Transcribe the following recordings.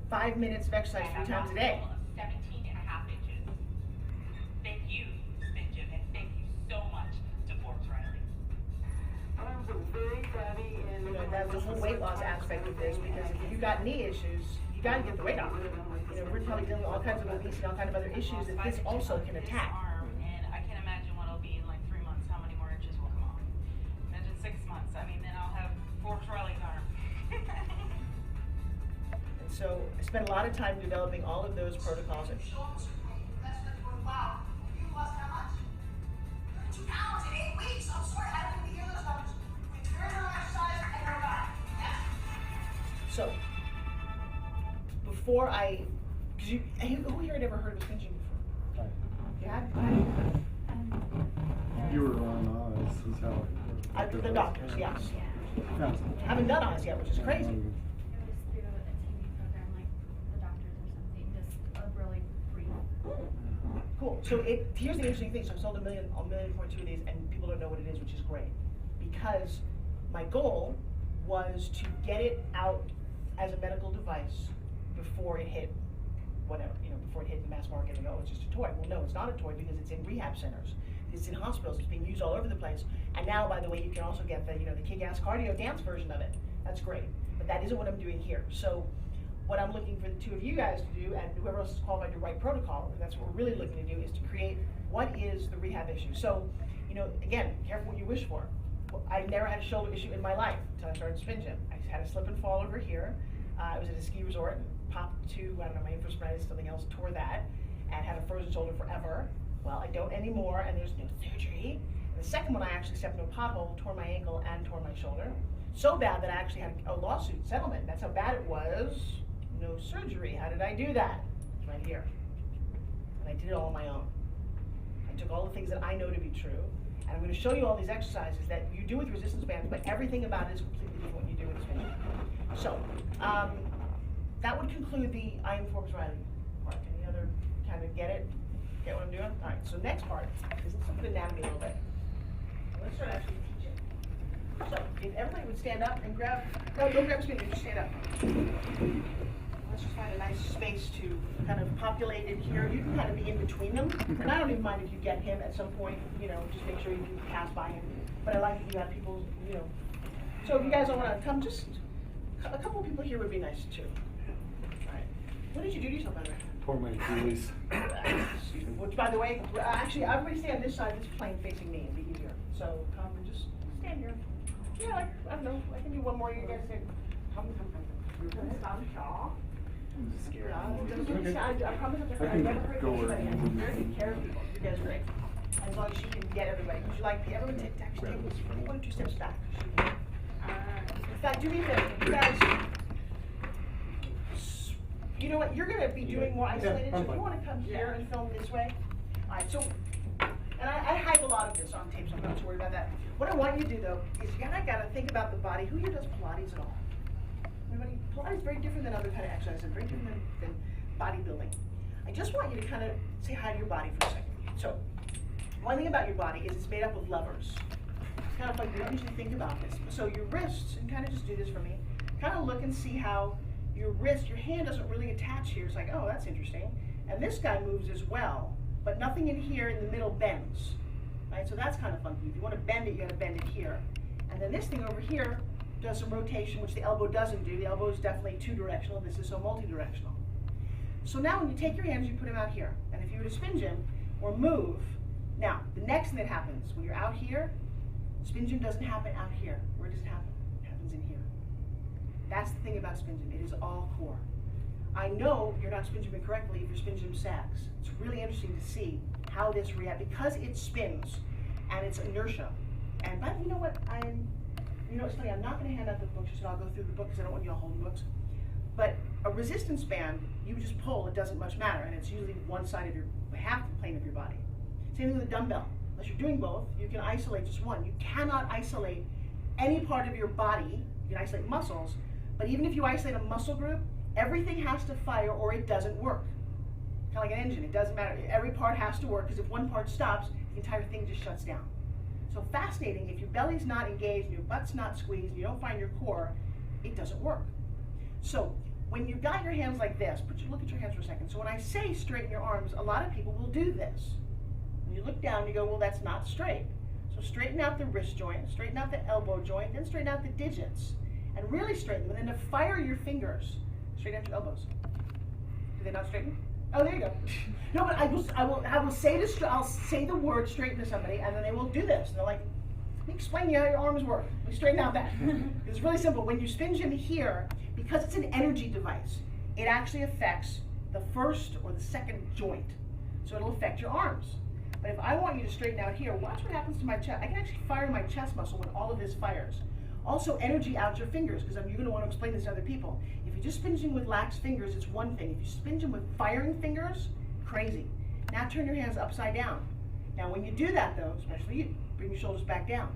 5 minutes of exercise 3 times a day. 17.5 inches. Thank you, SpinGym, and thank you so much to Forbes Riley. You know, that's the whole weight loss aspect of this, because if you've got knee issues, you got to get the weight off. You know, we're probably dealing with all kinds of obesity, all kinds of other issues that this also can attack. And I can't imagine what it'll be in like 3 months, how many more inches will come off. Imagine 6 months. I mean, then I'll have Forbes Riley's arm. And so I spent a lot of time developing all of those protocols. Wow, you lost how much? 2 pounds in 8 weeks. I'm sorry, I didn't hear those numbers. With very little exercise and your body. Yes? So before because who here had ever heard of SpinGym before? Yeah. You were on Oz, is how The doctors, yes. Yeah. I haven't done Oz yet, which is crazy. It was through a TV program like the doctors or something, just a really free. Cool. So here's the interesting thing. So I've sold 1.2 million of these, and people don't know what it is, which is great. Because my goal was to get it out as a medical device before it hit whatever, before it hit the mass market and, oh, it's just a toy. Well, no, it's not a toy, because it's in rehab centers. It's in hospitals. It's being used all over the place. And now, by the way, you can also get the kick-ass cardio dance version of it. That's great. But that isn't what I'm doing here. So what I'm looking for the two of you guys to do, and whoever else is qualified to write protocol, and that's what we're really looking to do, is to create what is the rehab issue. So, again, careful what you wish for. I never had a shoulder issue in my life until I started SpinGym. I had a slip and fall over here. I was at a ski resort and popped to, I don't know, my infraspinatus, something else, tore that, and had a frozen shoulder forever. Well, I don't anymore, and there's no surgery. And the second one, I actually stepped into a pothole, tore my ankle, and tore my shoulder. So bad that I actually had a lawsuit settlement. That's how bad it was. No surgery. How did I do that? It's right here. And I did it all on my own. I took all the things that I know to be true, and I'm going to show you all these exercises that you do with resistance bands, but everything about it is completely different what you do with SpinGym. So, that would conclude the I am Forbes Riley part. Any other kind of get it? Get what I'm doing? All right, so next part is let's look at anatomy a little bit. Let's start actually teaching. So, if everybody would stand up and grab, no, don't grab SpinGym, just stand up. Let's just find a nice space to kind of populate it here. You can kind of be in between them. And I don't even mind if you get him at some point, just make sure you can pass by him. But I like that you have people, So if you guys all want to come, just a couple of people here would be nice too. All right. What did you do to yourself, by the way? Tore my Achilles. Which, by the way, actually, everybody stay on this side of this plane facing me. It'd be easier. So come and just stand here. Yeah, I don't know. I can do one more. You guys say, come. I'm just scared. I promise I I never can hurt go where anybody. it I needs take to very be. good care of people. You guys are great. As long as you can get everybody. Would you like everyone to actually take 1 or 2 steps back? In fact, do me a favor. You guys, you know what? You're going to be doing more isolated, so if you want to come here and film this way. All right, so, and I hide a lot of this on tape, so I'm not too worried about that. What I want you to do, though, is you got to think about the body. Who here does Pilates at all? Everybody? Pilates is very different than other kind of exercises, very different than bodybuilding. I just want you to kind of say hi to your body for a second. So, one thing about your body is it's made up of levers. It's kind of like we don't usually think about this. So your wrists, and kind of just do this for me, kind of look and see how your wrist, your hand doesn't really attach here. It's like, oh, that's interesting. And this guy moves as well, but nothing in here in the middle bends. Right? So that's kind of funky. If you want to bend it, you got to bend it here. And then this thing over here does some rotation, which the elbow doesn't do. The elbow is definitely 2-directional. This is so multi-directional. So now when you take your hands, you put them out here. And if you were to SpinGym or move, now the next thing that happens, when you're out here, SpinGym doesn't happen out here. Where does it happen? It happens in here. That's the thing about SpinGym. It is all core. I know you're not SpinGymming correctly if your SpinGym sags. It's really interesting to see how this reacts, because it spins and it's inertia. And but you know what? It's funny, I'm not going to hand out the books, so I'll go through the book because I don't want you all holding books. But a resistance band, you just pull, it doesn't much matter, and it's usually one side of half the plane of your body. Same thing with a dumbbell. Unless you're doing both, you can isolate just one. You cannot isolate any part of your body. You can isolate muscles, but even if you isolate a muscle group, everything has to fire or it doesn't work. Kind of like an engine, it doesn't matter. Every part has to work, because if one part stops, the entire thing just shuts down. So fascinating, if your belly's not engaged, your butt's not squeezed, you don't find your core, it doesn't work. So when you've got your hands like this, look at your hands for a second. So when I say straighten your arms, a lot of people will do this. When you look down, you go, well, that's not straight. So straighten out the wrist joint, straighten out the elbow joint, then straighten out the digits, and really straighten them. And then to fire your fingers, straighten out your elbows. Do they not straighten? Oh, there you go. No, but I'll say the word straighten to somebody, and then they will do this. And they're like, let me explain to you how your arms work. Let me straighten out that. It's really simple. When you SpinGym here, because it's an energy device, it actually affects the first or the second joint. So it'll affect your arms. But if I want you to straighten out here, watch what happens to my chest. I can actually fire my chest muscle when all of this fires. Also, energy out your fingers, because you're going to want to explain this to other people. If you just SpinGym with lax fingers, it's one thing. If you SpinGym with firing fingers, crazy. Now turn your hands upside down. Now when you do that though, especially you, bring your shoulders back down.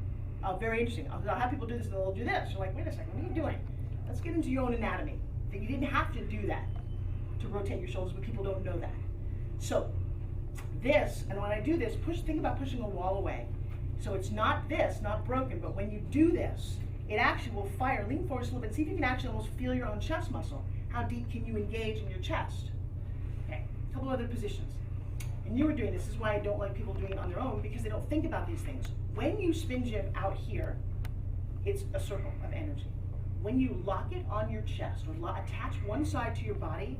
Very interesting. I'll have people do this and they'll do this. You're like, wait a second, what are you doing? Let's get into your own anatomy. You didn't have to do that to rotate your shoulders, but people don't know that. So this, and when I do this, think about pushing a wall away. So it's not this, not broken, but when you do this, it actually will fire. Lean forward a little bit. See if you can actually almost feel your own chest muscle. How deep can you engage in your chest? Okay, a couple other positions. And you were doing this is why I don't like people doing it on their own, because they don't think about these things. When you SpinGym out here, it's a circle of energy. When you lock it on your chest or attach one side to your body,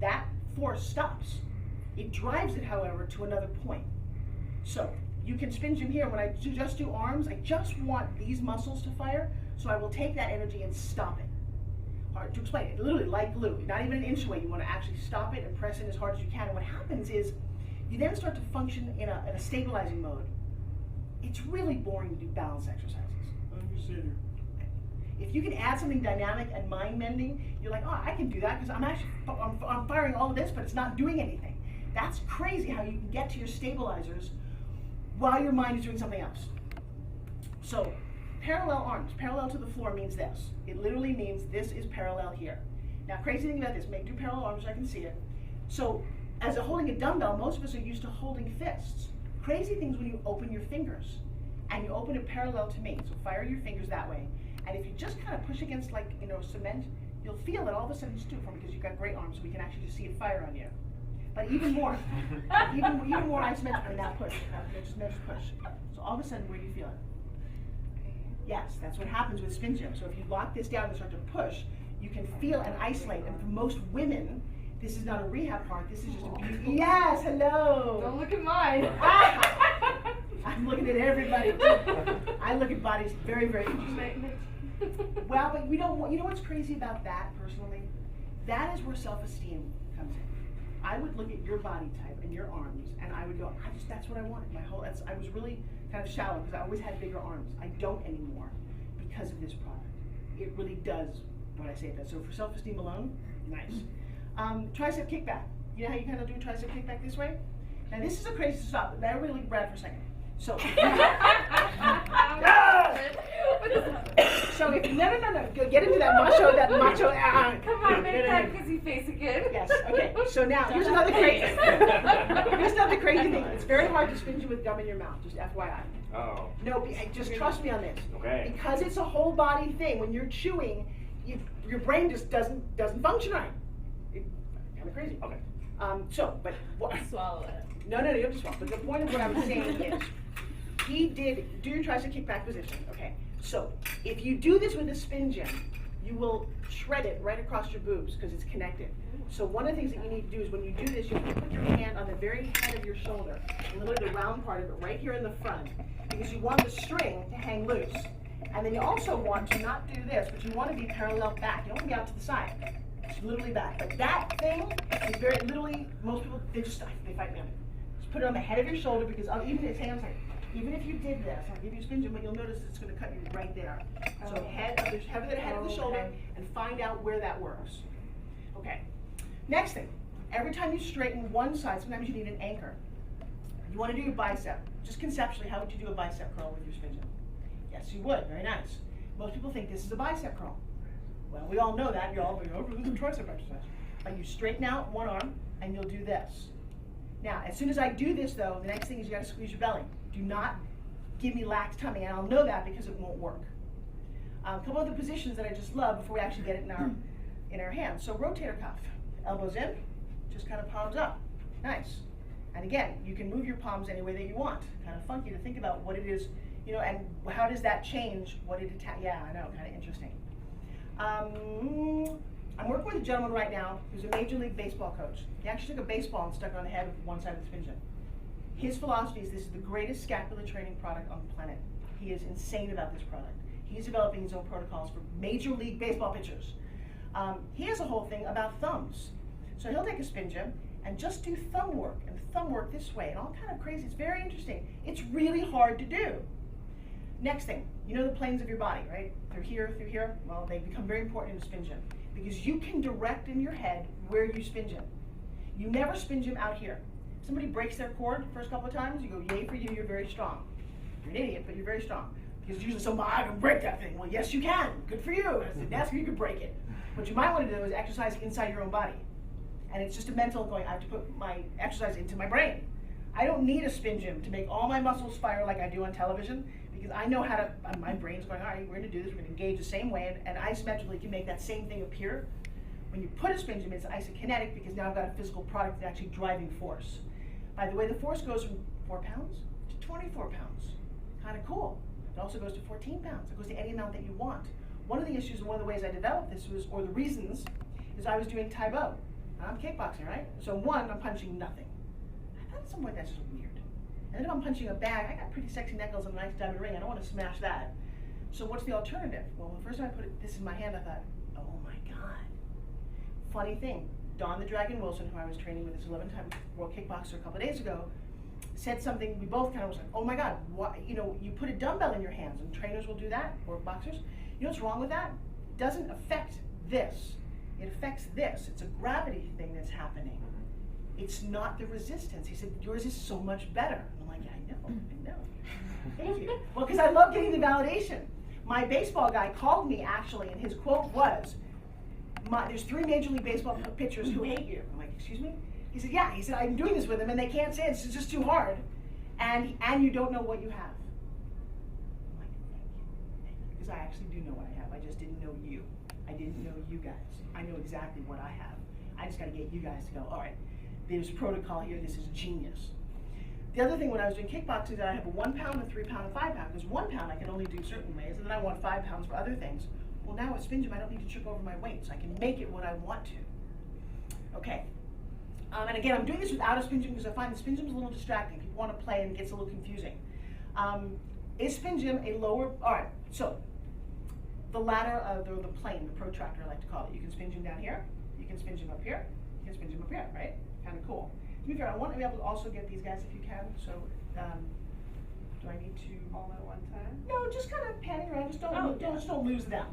that force stops. It drives it, however, to another point. So you can SpinGym here. When I just do arms, I just want these muscles to fire, so I will take that energy and stop it. Hard to explain it, literally like glue, not even an inch away. You want to actually stop it and press in as hard as you can. And what happens is you then start to function in a stabilizing mode. It's really boring to do balance exercises. If you can add something dynamic and mind-mending, you're like, oh, I can do that because I'm firing all of this, but it's not doing anything. That's crazy how you can get to your stabilizers while your mind is doing something else. So, parallel arms, parallel to the floor means this. It literally means this is parallel here. Now, crazy thing about this, do parallel arms so I can see it. So, as holding a dumbbell, most of us are used to holding fists. Crazy things when you open your fingers, and you open it parallel to me. So fire your fingers that way. And if you just kind of push against cement, you'll feel it all of a sudden just do it for me because you've got great arms, so we can actually just see it fire on you. But even more, even more isometric than that push. Just push. So all of a sudden, where do you feel it? Yes, that's what happens with SpinGym. So if you lock this down and start to push, you can feel and isolate. And for most women, this is not a rehab part. This is just a beauty. Yes, hello. Don't look at mine. I'm looking at everybody. I look at bodies very, very interesting. Well, but we don't want, you know what's crazy about that personally? That is where self-esteem comes in. I would look at your body type and your arms, and I would go, that's what I wanted. I was really kind of shallow because I always had bigger arms. I don't anymore because of this product. It really does what I say it does. So for self-esteem alone, nice. Tricep kickback. You know how you kind of do a tricep kickback this way? Now this is a crazy stop. Let everybody look Brad for a second. So, so if no, go get into that macho. Come on, make that kissy face again. Yes. Okay. So now here's another crazy. Here's another crazy thing. It's very hard to SpinGym with gum in your mouth. Just FYI. Oh. No, just trust me on this. Okay. Because it's a whole body thing. When you're chewing, your brain just doesn't function right. It's kind of crazy. Okay. Swallow it. No, you don't swallow. But the point of what I was saying is, do your tricep kickback position. Okay. So if you do this with a SpinGym, you will shred it right across your boobs because it's connected. So one of the things that you need to do is when you do this, you have to put your hand on the very head of your shoulder, and literally the round part of it right here in the front, because you want the string to hang loose. And then you also want to not do this, but you want to be parallel back. You don't want to be out to the side. It's literally back. But that thing is very literally, most people, they fight me on it. Just put it on the head of your shoulder because even if you did this, I'll give you a SpinGym, but you'll notice it's going to cut you right there. So head of the shoulder and find out where that works. Okay. Next thing, every time you straighten one side, sometimes you need an anchor. You want to do your bicep. Just conceptually, how would you do a bicep curl with your SpinGym? Yes, you would. Very nice. Most people think this is a bicep curl. Well, we all know that. You're all like, oh, this is a tricep exercise. But you straighten out one arm, and you'll do this. Now, as soon as I do this, though, the next thing is you got to squeeze your belly. Do not give me lax tummy, and I'll know that because it won't work. A couple other positions that I just love before we actually get it in our hands. So rotator cuff, elbows in, just kind of palms up, nice. And again, you can move your palms any way that you want. Kind of funky to think about what it is, you know, and how does that change what it attack? Yeah, I know, kind of interesting. I'm working with a gentleman right now who's a Major League Baseball coach. He actually took a baseball and stuck it on the head of one side of the SpinGym. His philosophy is this is the greatest scapular training product on the planet. He is insane about this product. He's developing his own protocols for Major League Baseball pitchers. He has a whole thing about thumbs. So he'll take a SpinGym and just do thumb work and thumb work this way and all kind of crazy. It's very interesting. It's really hard to do. Next thing, you know the planes of your body, right? Through here. Well, they become very important in a SpinGym because you can direct in your head where you SpinGym. You never SpinGym out here. Somebody breaks their cord the first couple of times, you go, yay for you, you're very strong. You're an idiot, but you're very strong. Because usually somebody, I can break that thing. Well, yes, you can. Good for you. I said, that's you can break it. What you might want to do is exercise inside your own body. And it's just a mental going, I have to put my exercise into my brain. I don't need a SpinGym to make all my muscles fire like I do on television, because I know how to, my brain's going, all right, we're going to do this, we're going to engage the same way, and isometrically can make that same thing appear. When you put a SpinGym, it's isokinetic, because now I've got a physical product that's actually driving force. By the way, the force goes from 4 pounds to 24 pounds. Kind of cool. It also goes to 14 pounds. It goes to any amount that you want. One of the issues and one of the ways I developed this was, or the reasons, is I was doing Taibo. I'm kickboxing, right? So one, I'm punching nothing. I thought at some point that's just weird. And then if I'm punching a bag, I got pretty sexy knuckles and a nice diamond ring. I don't want to smash that. So what's the alternative? Well, the first time I put this in my hand, I thought, oh my God. Funny thing, Don the Dragon Wilson, who I was training with, this 11-time world kickboxer a couple of days ago, said something we both kind of was like, oh my God, why, you know, you put a dumbbell in your hands, and trainers will do that, or boxers. You know what's wrong with that? It doesn't affect this. It affects this. It's a gravity thing that's happening. It's not the resistance. He said, yours is so much better. I'm like, yeah, I know. Thank you. Well, because I love getting the validation. My baseball guy called me, actually, and his quote was, there's 3 Major League Baseball pitchers who hate you. I'm like, excuse me? He said, yeah. He said, I'm doing this with them, and they can't say it. It's just too hard. And you don't know what you have. I'm like, thank you. Because I actually do know what I have. I just didn't know you. I didn't know you guys. I know exactly what I have. I just got to get you guys to go, all right, there's protocol here. This is genius. The other thing when I was doing kickboxing is that I have a 1 pound, a 3 pound, and 5 pound. Because 1 pound I can only do certain ways, and then I want 5 pounds for other things. Well, now with SpinGym, I don't need to trip over my weight, so I can make it what I want to. Okay. And again, I'm doing this without a SpinGym because I find the SpinGym is a little distracting. People want to play and it gets a little confusing. Is SpinGym a lower, all right, so the ladder of the plane, the protractor I like to call it. You can SpinGym down here, you can SpinGym up here, you can SpinGym up here, right? Kind of cool. To be fair, I want to be able to also get these guys if you can, so do I need to? All at one time? No, just kind of panning around, just don't lose them.